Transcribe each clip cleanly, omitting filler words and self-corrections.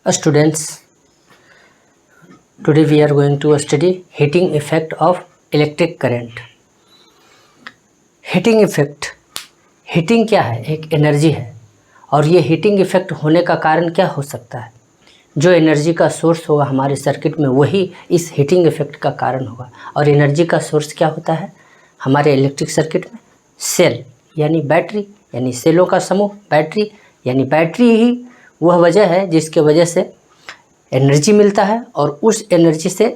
Students, today we are going to study heating effect of electric current. Heating effect, heating क्या है? एक energy है और ये हीटिंग इफेक्ट होने का कारण क्या हो सकता है? जो एनर्जी का सोर्स होगा हमारे सर्किट में वही इस हीटिंग इफेक्ट का कारण होगा। और एनर्जी का सोर्स क्या होता है हमारे इलेक्ट्रिक सर्किट में? सेल यानी बैटरी, यानी सेलों का समूह बैटरी, यानी बैटरी ही वह वजह है जिसके वजह से एनर्जी मिलता है और उस एनर्जी से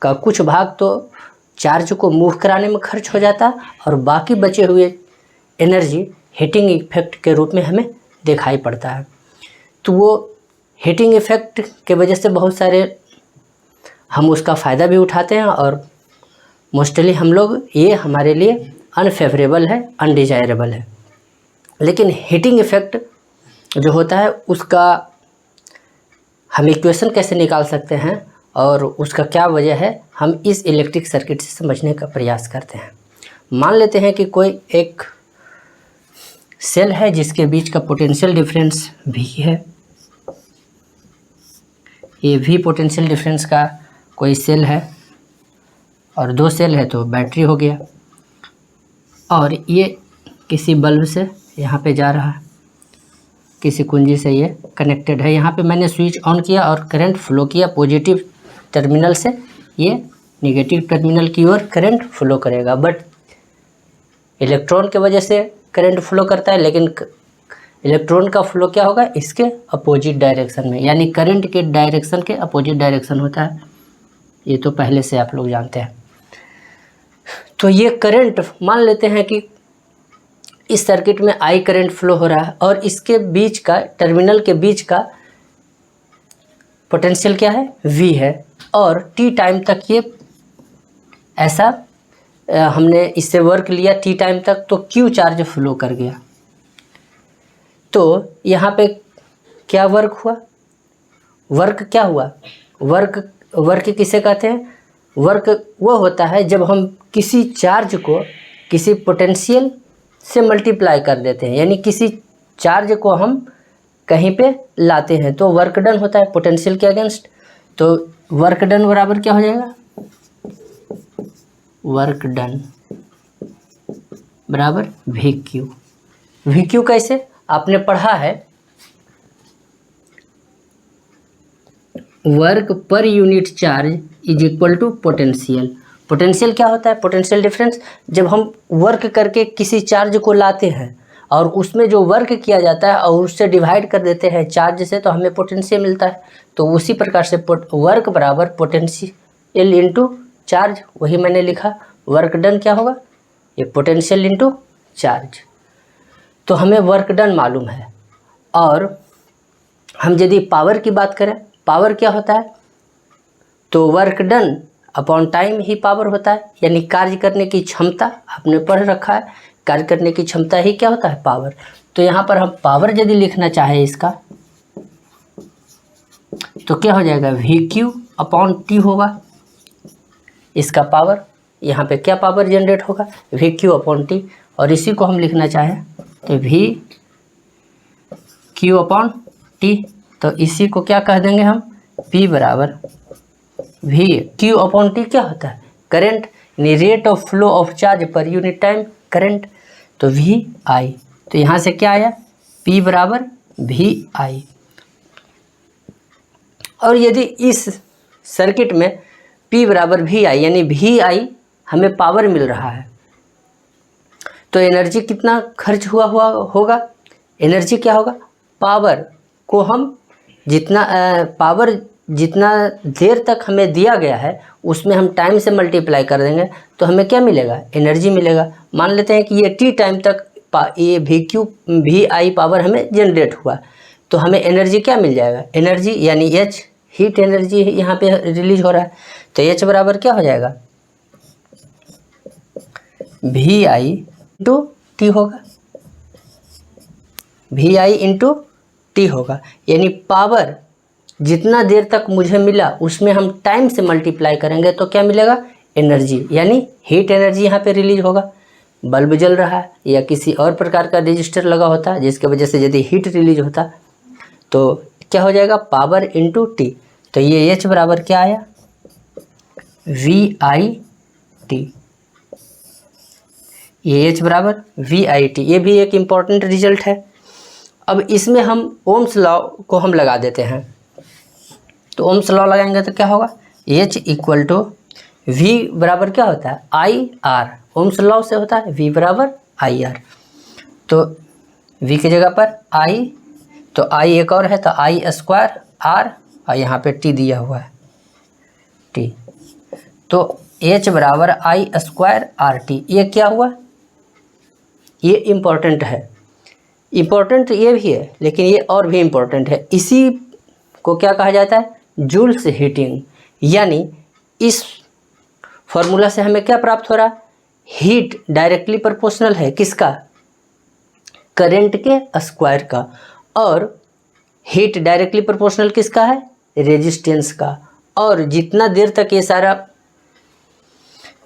का कुछ भाग तो चार्ज को मूव कराने में खर्च हो जाता है और बाकी बचे हुए एनर्जी हीटिंग इफेक्ट के रूप में हमें दिखाई पड़ता है। तो वो हीटिंग इफेक्ट के वजह से बहुत सारे हम उसका फ़ायदा भी उठाते हैं और मोस्टली हम लोग ये हमारे लिए अनफेवरेबल है, अनडिजायरेबल है। लेकिन हीटिंग इफेक्ट जो होता है उसका हम इक्वेशन कैसे निकाल सकते हैं और उसका क्या वजह है, हम इस इलेक्ट्रिक सर्किट से समझने का प्रयास करते हैं। मान लेते हैं कि कोई एक सेल है जिसके बीच का पोटेंशियल डिफरेंस V है। ये V पोटेंशियल डिफरेंस का कोई सेल है और दो सेल है तो बैटरी हो गया। और ये किसी बल्ब से यहाँ पे जा रहा है, किसी कुंजी से ये कनेक्टेड है। यहाँ पे मैंने स्विच ऑन किया और करंट फ्लो किया पॉजिटिव टर्मिनल से, ये नेगेटिव टर्मिनल की ओर करंट फ्लो करेगा। बट इलेक्ट्रॉन के वजह से करंट फ्लो करता है, लेकिन इलेक्ट्रॉन का फ्लो क्या होगा? इसके अपोजिट डायरेक्शन में, यानी करंट के डायरेक्शन के अपोजिट डायरेक्शन होता है। ये तो पहले से आप लोग जानते हैं। तो ये करंट मान लेते हैं कि इस सर्किट में I करंट फ्लो हो रहा है और इसके बीच का टर्मिनल के बीच का पोटेंशियल क्या है? V है। और t टाइम तक ये ऐसा हमने इससे वर्क लिया t टाइम तक, तो Q चार्ज फ्लो कर गया। तो यहाँ पे क्या वर्क हुआ? वर्क क्या हुआ? वर्क किसे कहते हैं? वर्क वो होता है जब हम किसी चार्ज को किसी पोटेंशियल से मल्टीप्लाई कर देते हैं, यानी किसी चार्ज को हम कहीं पे लाते हैं तो वर्क डन होता है पोटेंशियल के अगेंस्ट। तो वर्क डन बराबर क्या हो जाएगा? वर्क डन बराबर VQ। VQ कैसे? आपने पढ़ा है वर्क पर unit charge is equal to potential. Potential क्या होता है? Potential difference. जब हम वर्क करके किसी चार्ज को लाते हैं और उसमें जो वर्क किया जाता है और उससे डिवाइड कर देते हैं चार्ज से, तो हमें पोटेंशियल मिलता है। तो उसी प्रकार से वर्क बराबर पोटेंशियल इंटू चार्ज, वही मैंने लिखा। वर्क डन क्या होगा? ये पोटेंशियल इंटू चार्ज। तो हमें वर्क डन मालूम है। और हम यदि पावर की बात करें, पावर क्या होता है? तो वर्क डन अपॉन टाइम ही पावर होता है, यानी कार्य करने की क्षमता। आपने पढ़ रखा है कार्य करने की क्षमता ही क्या होता है? पावर। तो यहाँ पर हम पावर यदि लिखना चाहे इसका तो क्या हो जाएगा? VQ अपॉन T होगा इसका पावर। यहाँ पे क्या पावर जनरेट होगा? VQ upon T। और इसी को हम लिखना चाहें तो VQ अपॉन T। तो इसी को क्या कह देंगे हम? P बराबर VQ अपॉन T क्या होता है? करंट, यानी rate of flow of charge per unit time current. तो VI। तो यहाँ से क्या आया? P बराबर VI। और यदि इस सर्किट में P बराबर VI, यानी VI हमें पावर मिल रहा है, तो एनर्जी कितना खर्च हुआ होगा? एनर्जी क्या होगा? पावर को हम जितना देर तक हमें दिया गया है उसमें हम टाइम से मल्टीप्लाई कर देंगे तो हमें क्या मिलेगा? एनर्जी मिलेगा। मान लेते हैं कि ये t टाइम तक ये VI पावर हमें जनरेट हुआ, तो हमें एनर्जी क्या मिल जाएगा? एनर्जी यानी H, हीट एनर्जी यहाँ पे रिलीज हो रहा है। तो H बराबर क्या हो जाएगा? VI इंटू T होगा। VI इंटू T होगा, यानी पावर जितना देर तक मुझे मिला उसमें हम टाइम से मल्टीप्लाई करेंगे तो क्या मिलेगा? एनर्जी, यानी हीट एनर्जी यहाँ पे रिलीज होगा। बल्ब जल रहा है या किसी और प्रकार का रजिस्टर लगा होता जिसके वजह से यदि हीट रिलीज होता तो क्या हो जाएगा, पावर इंटू टी। तो ये H बराबर क्या आया, VIT। ये H बराबर VIT, ये भी एक इम्पॉर्टेंट रिजल्ट है। अब इसमें हम ओम्स लॉ को हम लगा देते हैं। तो ओम्स लॉ लगाएंगे तो क्या होगा, H इक्वल टू V बराबर क्या होता है, IR। ओम्स लॉ से होता है V बराबर IR। तो V की जगह पर I, तो I एक और है तो I स्क्वायर R, और यहाँ पे T दिया हुआ है T। तो H बराबर I स्क्वायर RT। ये क्या हुआ, ये इम्पोर्टेंट है। इम्पोर्टेंट ये भी है, लेकिन ये और भी इम्पोर्टेंट है। इसी को क्या कहा जाता है, जूल्स हीटिंग। यानी इस फॉर्मूला से हमें क्या प्राप्त हो रहा है, हीट डायरेक्टली प्रोपोर्शनल है किसका, करंट के स्क्वायर का, और हीट डायरेक्टली प्रोपोर्शनल किसका है, रेजिस्टेंस का। और जितना देर तक ये सारा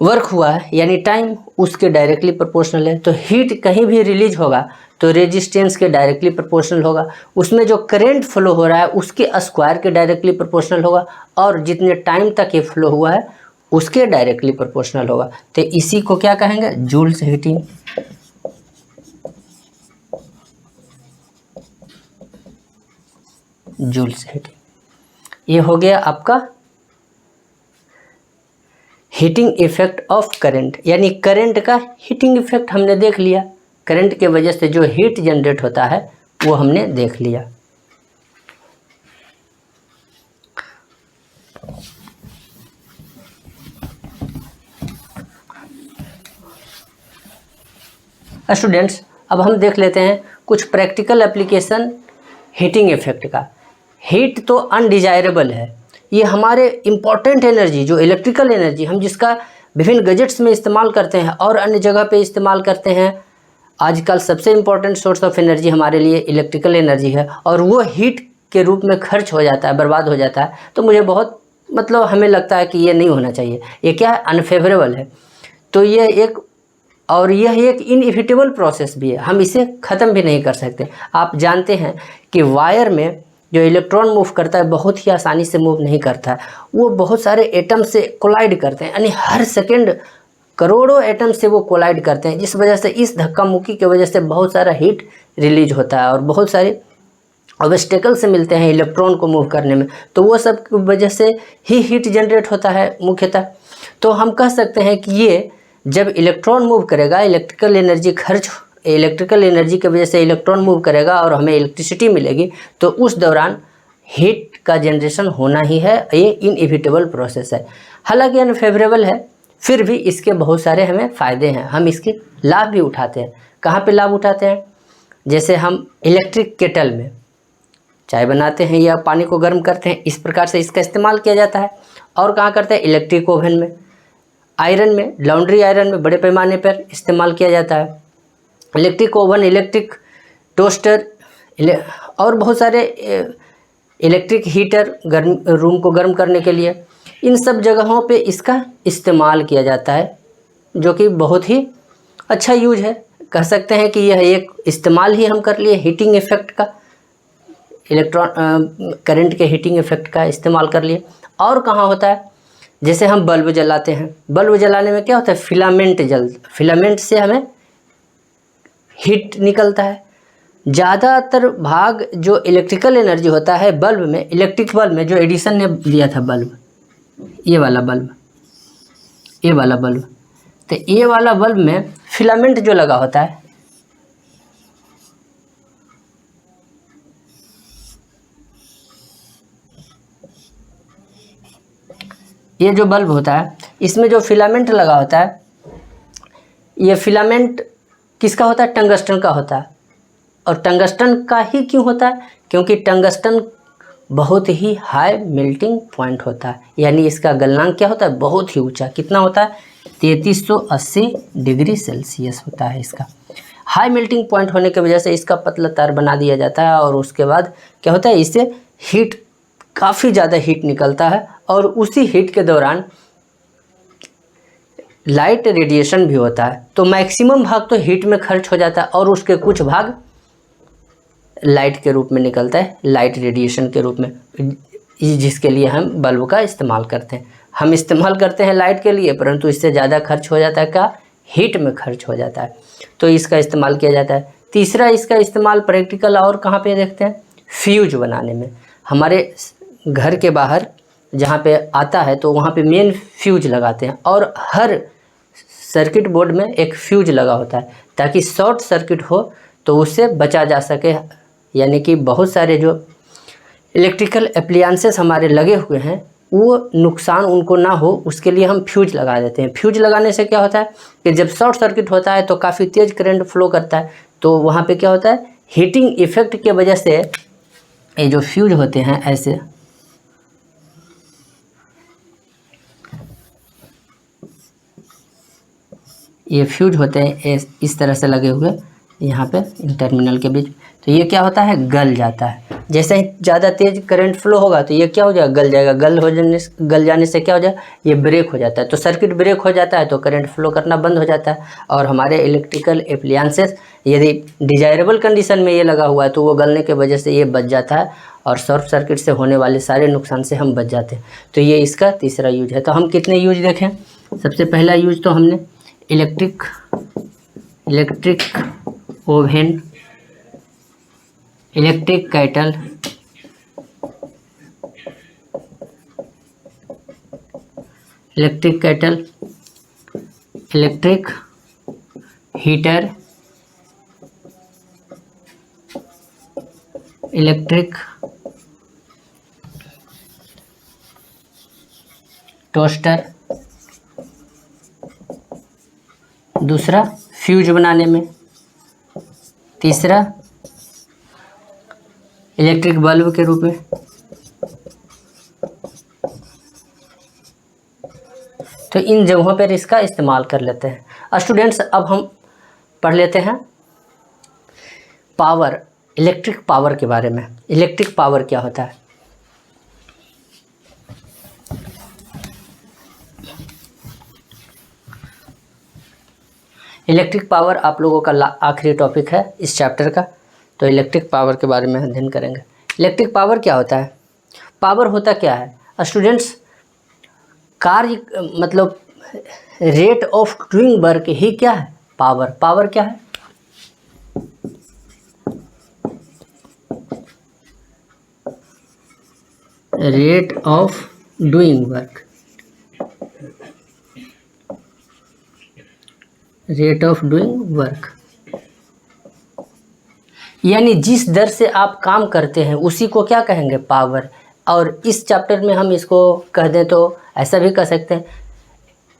वर्क हुआ है यानी टाइम, उसके डायरेक्टली प्रोपोर्शनल है। तो हीट कहीं भी रिलीज होगा तो रेजिस्टेंस के डायरेक्टली प्रोपोर्शनल होगा, उसमें जो करंट फ्लो हो रहा है उसके स्क्वायर के डायरेक्टली प्रोपोर्शनल होगा, और जितने टाइम तक ये फ्लो हुआ है उसके डायरेक्टली प्रोपोर्शनल होगा। तो इसी को क्या कहेंगे, जूल्स हीटिंग। जूल्स हीटिंग ये हो गया आपका हीटिंग इफेक्ट ऑफ करंट। यानी करंट का हीटिंग इफेक्ट हमने देख लिया, करंट के वजह से जो हीट जनरेट होता है वो हमने देख लिया। स्टूडेंट्स, अब हम देख लेते हैं कुछ प्रैक्टिकल एप्लीकेशन हीटिंग इफेक्ट का। हीट तो अनडिजायरेबल है, ये हमारे इम्पॉर्टेंट एनर्जी जो इलेक्ट्रिकल एनर्जी हम जिसका विभिन्न गैजेट्स में इस्तेमाल करते हैं और अन्य जगह पे इस्तेमाल करते हैं। आजकल सबसे इम्पॉर्टेंट सोर्स ऑफ एनर्जी हमारे लिए इलेक्ट्रिकल एनर्जी है, और वो हीट के रूप में खर्च हो जाता है, बर्बाद हो जाता है। तो मुझे बहुत हमें लगता है कि ये नहीं होना चाहिए, ये क्या है, अनफेवरेबल है। तो ये एक, और यह एक इनएविटेबल प्रोसेस भी है, हम इसे ख़त्म भी नहीं कर सकते। आप जानते हैं कि वायर में जो इलेक्ट्रॉन मूव करता है बहुत ही आसानी से मूव नहीं करता है, वो बहुत सारे एटम से कोलाइड करते हैं, यानी हर सेकंड करोड़ों एटम से वो कोलाइड करते हैं, जिस वजह से इस धक्का मुक्की की वजह से बहुत सारा हीट रिलीज होता है और बहुत सारे ऑब्स्टेकल से मिलते हैं इलेक्ट्रॉन को मूव करने में। तो वो सब की वजह से ही हीट जनरेट होता है मुख्यतः। तो हम कह सकते हैं कि ये जब इलेक्ट्रॉन मूव करेगा, इलेक्ट्रिकल एनर्जी की वजह से इलेक्ट्रॉन मूव करेगा और हमें इलेक्ट्रिसिटी मिलेगी, तो उस दौरान हीट का जनरेशन होना ही है। ये इनएविटेबल प्रोसेस है, हालांकि अनफेवरेबल है, फिर भी इसके बहुत सारे हमें फ़ायदे हैं, हम इसके लाभ भी उठाते हैं। कहाँ पे लाभ उठाते हैं, जैसे हम इलेक्ट्रिक केटल में चाय बनाते हैं या पानी को गर्म करते हैं, इस प्रकार से इसका इस्तेमाल किया जाता है। और कहाँ करते हैं, इलेक्ट्रिक ओवन में, आयरन में, लॉन्ड्री आयरन में बड़े पैमाने पर इस्तेमाल किया जाता है। इलेक्ट्रिक ओवन, इलेक्ट्रिक टोस्टर और बहुत सारे इलेक्ट्रिक हीटर गर्म रूम को गर्म करने के लिए, इन सब जगहों पे इसका इस्तेमाल किया जाता है, जो कि बहुत ही अच्छा यूज है। कह सकते हैं कि यह एक इस्तेमाल ही हम कर लिए हीटिंग इफेक्ट का, करंट के हीटिंग इफेक्ट का इस्तेमाल कर लिए। और कहाँ होता है, जैसे हम बल्ब जलाते हैं, बल्ब जलाने में क्या होता है, फिलामेंट से हमें हीट निकलता है। ज़्यादातर भाग जो इलेक्ट्रिकल एनर्जी होता है बल्ब में, इलेक्ट्रिक बल्ब में, जो एडिसन ने दिया था बल्ब, ये वाला बल्ब, तो ये वाला बल्ब में फिलामेंट जो लगा होता है, ये जो बल्ब होता है इसमें जो फिलामेंट लगा होता है, ये फिलामेंट किसका होता है, टंगस्टन का होता है। और टंगस्टन का ही क्यों होता है, क्योंकि टंगस्टन बहुत ही हाई मेल्टिंग पॉइंट होता है, यानी इसका गलनांक क्या होता है, बहुत ही ऊंचा। कितना होता है, 3380 डिग्री सेल्सियस होता है इसका। हाई मेल्टिंग पॉइंट होने की वजह से इसका पतला तार बना दिया जाता है, और उसके बाद क्या होता है, इससे हीट, काफ़ी ज़्यादा हीट निकलता है, और उसी हीट के दौरान लाइट रेडिएशन भी होता है। तो मैक्सिमम भाग तो हीट में खर्च हो जाता है, और उसके कुछ भाग लाइट के रूप में निकलता है, लाइट रेडिएशन के रूप में, जिसके लिए हम बल्ब का इस्तेमाल करते हैं। हम इस्तेमाल करते हैं लाइट के लिए, परंतु इससे ज़्यादा खर्च हो जाता है, क्या हीट में खर्च हो जाता है, तो इसका इस्तेमाल किया जाता है। तीसरा इसका इस्तेमाल प्रैक्टिकल और कहाँ पे देखते हैं, फ्यूज बनाने में। हमारे घर के बाहर जहाँ पे आता है तो वहाँ पे मेन फ्यूज लगाते हैं, और हर सर्किट बोर्ड में एक फ्यूज लगा होता है ताकि शॉर्ट सर्किट हो तो उससे बचा जा सके। यानी कि बहुत सारे जो इलेक्ट्रिकल एप्लायंसेस हमारे लगे हुए हैं वो नुकसान उनको ना हो, उसके लिए हम फ्यूज लगा देते हैं। फ्यूज लगाने से क्या होता है कि जब शॉर्ट सर्किट होता है तो काफ़ी तेज़ करंट फ्लो करता है, तो वहाँ पे क्या होता है, हीटिंग इफ़ेक्ट के वजह से ये जो फ्यूज होते हैं ऐसे ये फ्यूज होते हैं इस तरह से लगे हुए यहाँ पे इन टर्मिनल के बीच, तो ये क्या होता है, गल जाता है। जैसे ही ज़्यादा तेज़ करंट फ्लो होगा तो ये क्या हो जाएगा, गल जाएगा। गल जाने से क्या हो जाएगा, ये ब्रेक हो जाता है, तो सर्किट ब्रेक हो जाता है तो करंट फ्लो करना बंद हो जाता है। और हमारे इलेक्ट्रिकल एप्लायंसेस यदि डिजायरेबल कंडीशन में ये लगा हुआ है तो वो गलने के वजह से ये बच जाता है, और शॉर्ट सर्किट से होने वाले सारे नुकसान से हम बच जाते हैं। तो ये इसका तीसरा यूज है। तो हम कितने यूज देखें, सबसे पहला यूज तो हमने electric oven, electric kettle, electric heater, electric toaster, दूसरा फ्यूज बनाने में, तीसरा इलेक्ट्रिक बल्ब के रूप में। तो इन जगहों पर इसका इस्तेमाल कर लेते हैं। स्टूडेंट्स, अब हम पढ़ लेते हैं पावर, इलेक्ट्रिक पावर के बारे में। इलेक्ट्रिक पावर क्या होता है? इलेक्ट्रिक पावर आप लोगों का आखिरी टॉपिक है इस चैप्टर का, तो इलेक्ट्रिक पावर के बारे में अध्ययन करेंगे। इलेक्ट्रिक पावर क्या होता है? पावर होता क्या है स्टूडेंट्स? कार्य, मतलब रेट ऑफ डूइंग वर्क ही क्या है? पावर। पावर क्या है? Rate of doing work, rate of doing work, यानी जिस दर से आप काम करते हैं उसी को क्या कहेंगे? पावर। और इस चैप्टर में हम इसको कह दें तो ऐसा भी कह सकते हैं,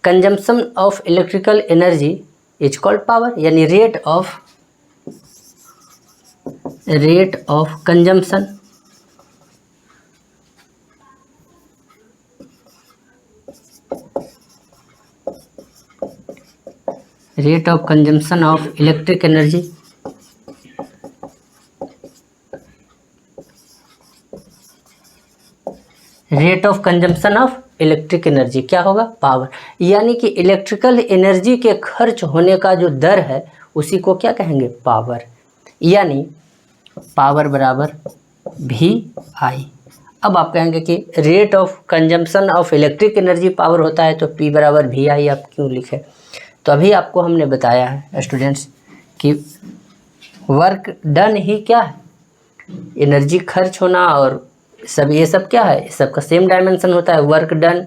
consumption of electrical energy is called power, यानी rate of consumption of electric energy rate of consumption of electric energy क्या होगा? पावर। यानी कि इलेक्ट्रिकल एनर्जी के खर्च होने का जो दर है उसी को क्या कहेंगे? पावर। यानी पावर बराबर VI। अब आप कहेंगे कि rate of consumption of electric energy power होता है तो P बराबर VI आप क्यों लिखे? तो अभी आपको हमने बताया है स्टूडेंट्स कि वर्क डन ही क्या है? एनर्जी खर्च होना और सब, ये सब क्या है? सबका सेम डायमेंशन होता है, वर्क डन।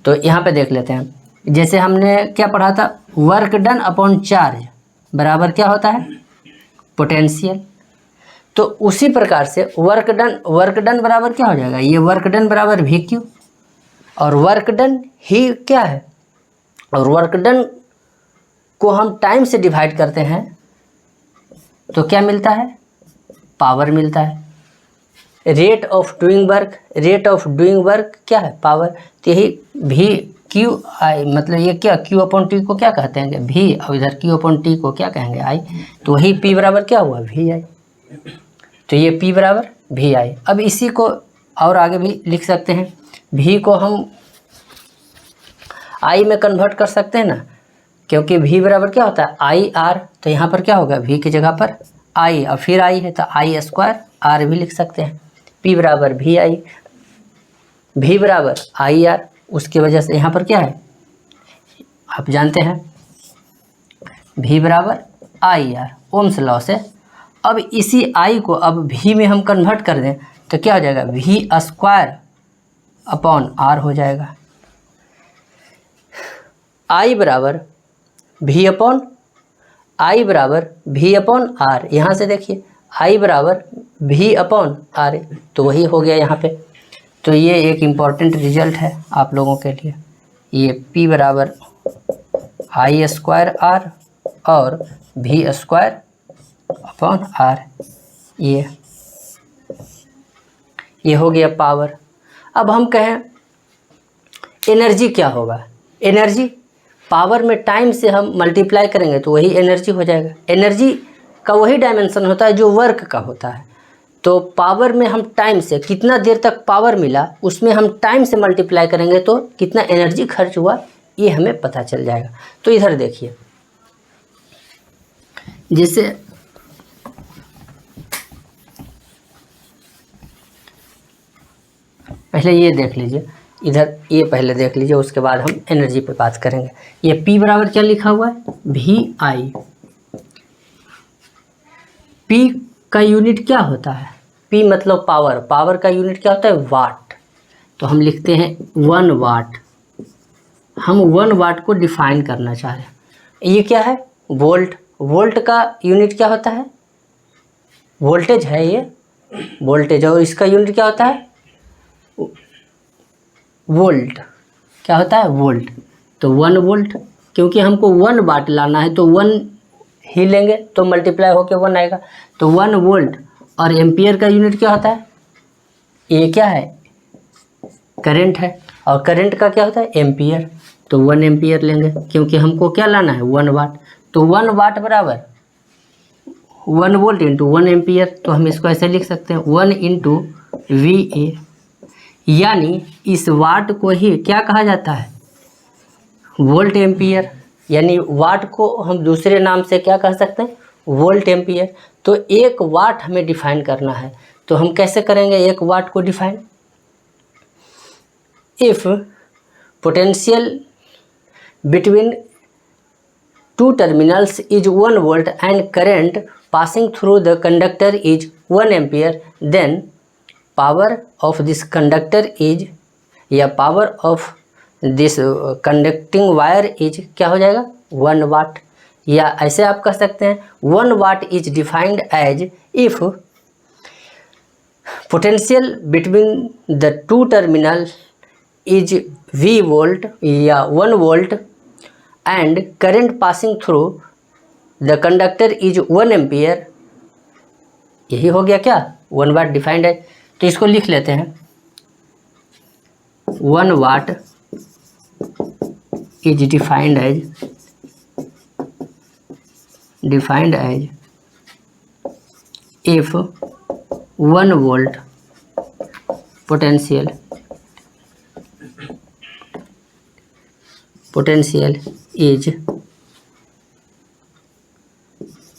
तो यहाँ पे देख लेते हैं, जैसे हमने क्या पढ़ा था, वर्क डन अपॉन चार्ज बराबर क्या होता है? पोटेंशियल। तो उसी प्रकार से वर्क डन बराबर क्या हो जाएगा? ये वर्क डन बराबर VQ, और वर्क डन ही क्या है? और वर्क डन को हम टाइम से डिवाइड करते हैं तो क्या मिलता है? पावर मिलता है। रेट ऑफ डूइंग वर्क क्या है? पावर। तो यही VQI, मतलब ये क्या, Q अपॉन T को क्या कहते हैं? V, और इधर Q अपॉन T को क्या कहेंगे? I। तो वही P बराबर क्या हुआ? VI। तो ये P बराबर VI। अब इसी को और आगे भी लिख सकते हैं, V को हम I में कन्वर्ट कर सकते हैं ना, क्योंकि V बराबर क्या होता है? IR। तो यहाँ पर क्या होगा? V की जगह पर आई और फिर आई है तो आई स्क्वायर आर भी लिख सकते हैं। P बराबर भी आई, V बराबर आई आर। उसकी वजह से यहाँ पर क्या है आप जानते हैं, V बराबर आई आर, ओम्स लॉ से। अब इसी आई को अब V में हम कन्वर्ट कर दें तो क्या हो जाएगा, V स्क्वायर अपॉन आर हो जाएगा। आई बराबर V अपॉन आर, यहाँ से देखिए आई बराबर V अपॉन आर, तो वही हो गया यहाँ पे। तो ये एक इम्पॉर्टेंट रिजल्ट है आप लोगों के लिए। ये P बराबर आई स्क्वायर आर और V स्क्वायर अपॉन आर, ये हो गया पावर। अब हम कहें एनर्जी क्या होगा, एनर्जी पावर में टाइम से हम मल्टीप्लाई करेंगे तो वही एनर्जी हो जाएगा। एनर्जी का वही डायमेंशन होता है जो वर्क का होता है। तो पावर में हम टाइम से कितना देर तक पावर मिला उसमें हम टाइम से मल्टीप्लाई करेंगे तो कितना एनर्जी खर्च हुआ ये हमें पता चल जाएगा। तो इधर देखिए, जैसे पहले ये देख लीजिए, इधर ये पहले देख लीजिए, उसके बाद हम एनर्जी पे बात करेंगे। ये P बराबर क्या लिखा हुआ है, भी आई। P का यूनिट क्या होता है, P मतलब पावर, पावर का यूनिट क्या होता है, वाट। तो हम लिखते हैं 1 वाट। हम 1 वाट को डिफाइन करना चाह रहे हैं। ये क्या है, वोल्ट। वोल्ट का यूनिट क्या होता है, वोल्टेज है ये, वोल्टेज। और इसका यूनिट क्या होता है, वोल्ट। क्या होता है, वोल्ट। तो 1 वोल्ट, क्योंकि हमको 1 वाट लाना है तो 1 ही लेंगे तो मल्टीप्लाई होके 1 आएगा। तो 1 वोल्ट। और एम्पियर का यूनिट क्या होता है, ये क्या है, करंट है। और करंट का क्या होता है, एम्पियर। तो 1 एम्पियर लेंगे क्योंकि हमको क्या लाना है, 1 वाट। तो 1 वाट बराबर 1 वोल्ट इंटू 1 एम्पियर। तो हम इसको ऐसे लिख सकते हैं 1 इंटू VA। यानी इस वाट को ही क्या कहा जाता है, वोल्ट एम्पियर। यानी वाट को हम दूसरे नाम से क्या कह सकते हैं, वोल्ट एम्पियर। तो 1 वाट हमें डिफाइन करना है। तो हम कैसे करेंगे 1 वाट को define, if potential between 2 terminals is 1 volt and current passing through the conductor is 1 ampere, then power of this conductor is, या power of this conducting wire is क्या हो जाएगा, 1 वाट। या ऐसे आप कह सकते हैं 1 watt is defined as if potential between the 2 terminal is V volt या 1 volt and current passing through the conductor is 1 ampere. यही हो गया क्या, 1 वाट डिफाइंड है। तो इसको लिख लेते हैं 1 watt is defined as if 1 volt potential is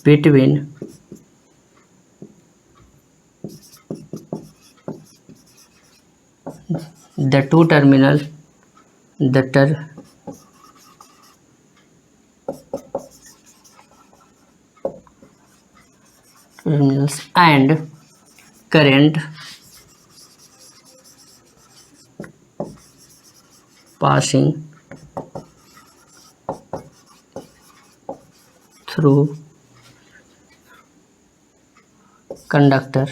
between the 2 terminals and current passing through conductor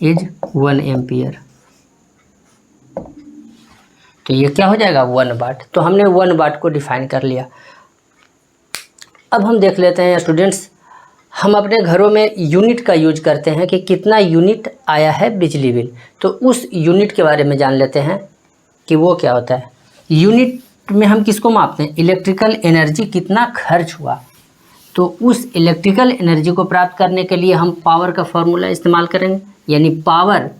is 1 ampere. तो ये क्या हो जाएगा, 1 वाट। तो हमने 1 वाट को डिफाइन कर लिया। अब हम देख लेते हैं स्टूडेंट्स, हम अपने घरों में यूनिट का यूज करते हैं कि कितना यूनिट आया है बिजली बिल। तो उस यूनिट के बारे में जान लेते हैं कि वो क्या होता है। यूनिट में हम किसको मापते हैं, इलेक्ट्रिकल एनर्जी कितना खर्च हुआ। तो उस इलेक्ट्रिकल एनर्जी को प्राप्त करने के लिए हम पावर का फॉर्मूला इस्तेमाल करेंगे। यानी पावर,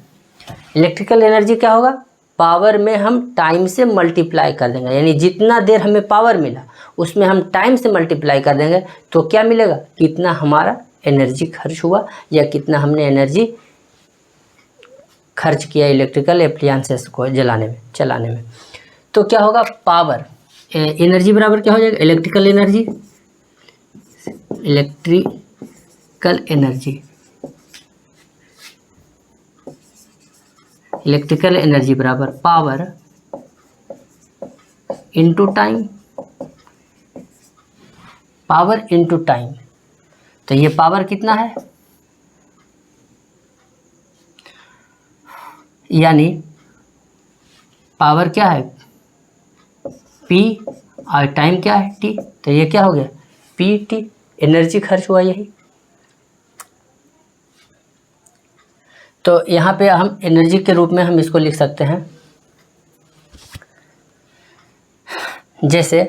इलेक्ट्रिकल एनर्जी क्या होगा, पावर में हम टाइम से मल्टीप्लाई कर देंगे। यानी जितना देर हमें पावर मिला उसमें हम टाइम से मल्टीप्लाई कर देंगे तो क्या मिलेगा, कितना हमारा एनर्जी खर्च हुआ या कितना हमने एनर्जी खर्च किया इलेक्ट्रिकल एप्लायंसेस को चलाने में। तो क्या होगा, पावर एनर्जी बराबर क्या हो जाएगा, इलेक्ट्रिकल एनर्जी बराबर पावर इनटू टाइम। तो ये पावर कितना है, यानी पावर क्या है P और टाइम क्या है T। तो ये क्या हो गया PT, एनर्जी खर्च हुआ यही। तो यहाँ पे हम एनर्जी के रूप में हम इसको लिख सकते हैं, जैसे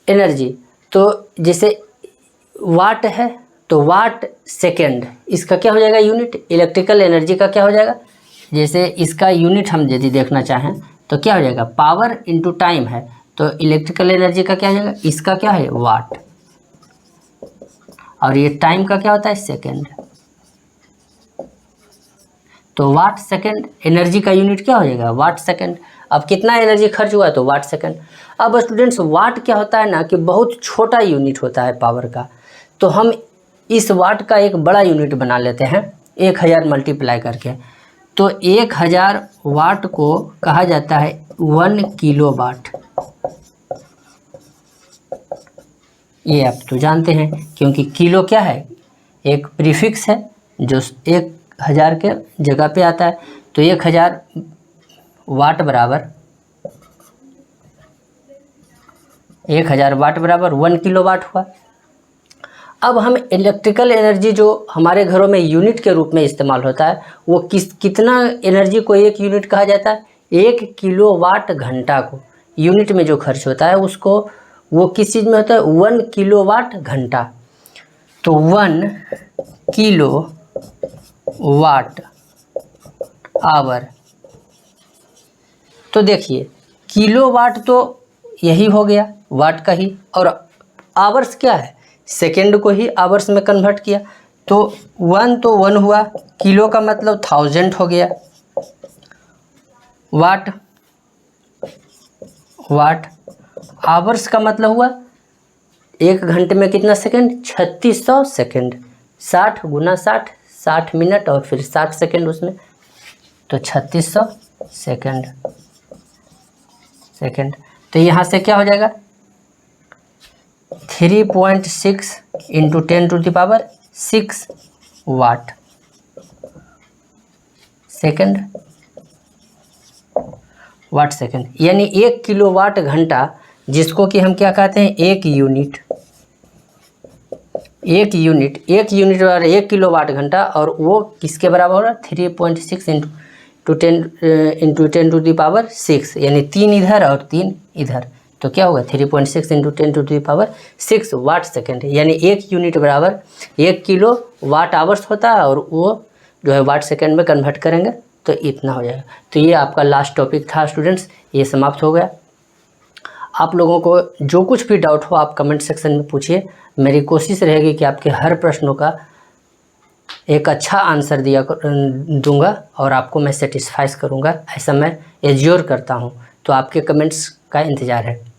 एनर्जी, तो जैसे वाट है तो वाट सेकेंड, इसका क्या हो जाएगा यूनिट, इलेक्ट्रिकल एनर्जी का क्या हो जाएगा, जैसे इसका यूनिट हम यदि देखना चाहें तो क्या हो जाएगा, पावर इनटू टाइम है, तो इलेक्ट्रिकल एनर्जी का क्या हो जाएगा, इसका क्या है वाट, और ये टाइम का क्या होता है सेकेंड। तो वाट सेकेंड, एनर्जी का यूनिट क्या हो जाएगा वाट सेकेंड। अब कितना एनर्जी खर्च हुआ है तो वाट सेकेंड। अब स्टूडेंट्स वाट क्या होता है ना कि बहुत छोटा यूनिट होता है पावर का, तो हम इस वाट का एक बड़ा यूनिट बना लेते हैं 1000 मल्टीप्लाई करके। तो 1000 वाट को कहा जाता है 1 किलो वाट। ये आप तो जानते हैं, क्योंकि किलो क्या है, एक प्रीफिक्स है जो 1000 के जगह पे आता है। तो 1000 वाट बराबर 1 किलो वाट हुआ। अब हम इलेक्ट्रिकल एनर्जी जो हमारे घरों में यूनिट के रूप में इस्तेमाल होता है, वो कितना एनर्जी को एक यूनिट कहा जाता है, 1 किलो वाट घंटा को यूनिट में जो खर्च होता है उसको वो किस चीज़ में होता है 1 किलो वाट घंटा। तो 1 किलो वाट आवर, तो देखिए किलो वाट तो यही हो गया वाट का ही, और आवर्स क्या है सेकेंड को ही आवर्स में कन्वर्ट किया। तो 1 तो 1 हुआ, किलो का मतलब 1000 हो गया, वाट आवर्स का मतलब हुआ 1 घंटे में कितना सेकेंड 3600 सेकेंड, 60 गुना 60 मिनट और फिर 60 सेकेंड उसमें, तो 3600 सेकेंड। तो यहाँ से क्या हो जाएगा 3.6 इंटू 10⁶ वाट सेकेंड, यानी 1 किलो वाट घंटा, जिसको कि हम क्या कहते हैं एक यूनिट बराबर 1 किलो वाट घंटा, और वो किसके बराबर हो रहा है 3.6 इंटू 10⁶, यानी 3 इधर और 3 इधर, तो क्या होगा 3.6 इंटू 10⁶ वाट सेकेंड, यानी 1 यूनिट बराबर 1 किलो वाट आवर्स होता है, और वो जो है वाट सेकेंड में कन्वर्ट करेंगे तो इतना हो जाएगा। तो ये आपका लास्ट टॉपिक था स्टूडेंट्स, ये समाप्त हो गया। आप लोगों को जो कुछ भी डाउट हो आप कमेंट सेक्शन में पूछिए, मेरी कोशिश रहेगी कि आपके हर प्रश्नों का एक अच्छा आंसर दूंगा और आपको मैं सेटिस्फाइज करूंगा, ऐसा मैं एश्योर करता हूं। तो आपके कमेंट्स का इंतज़ार है।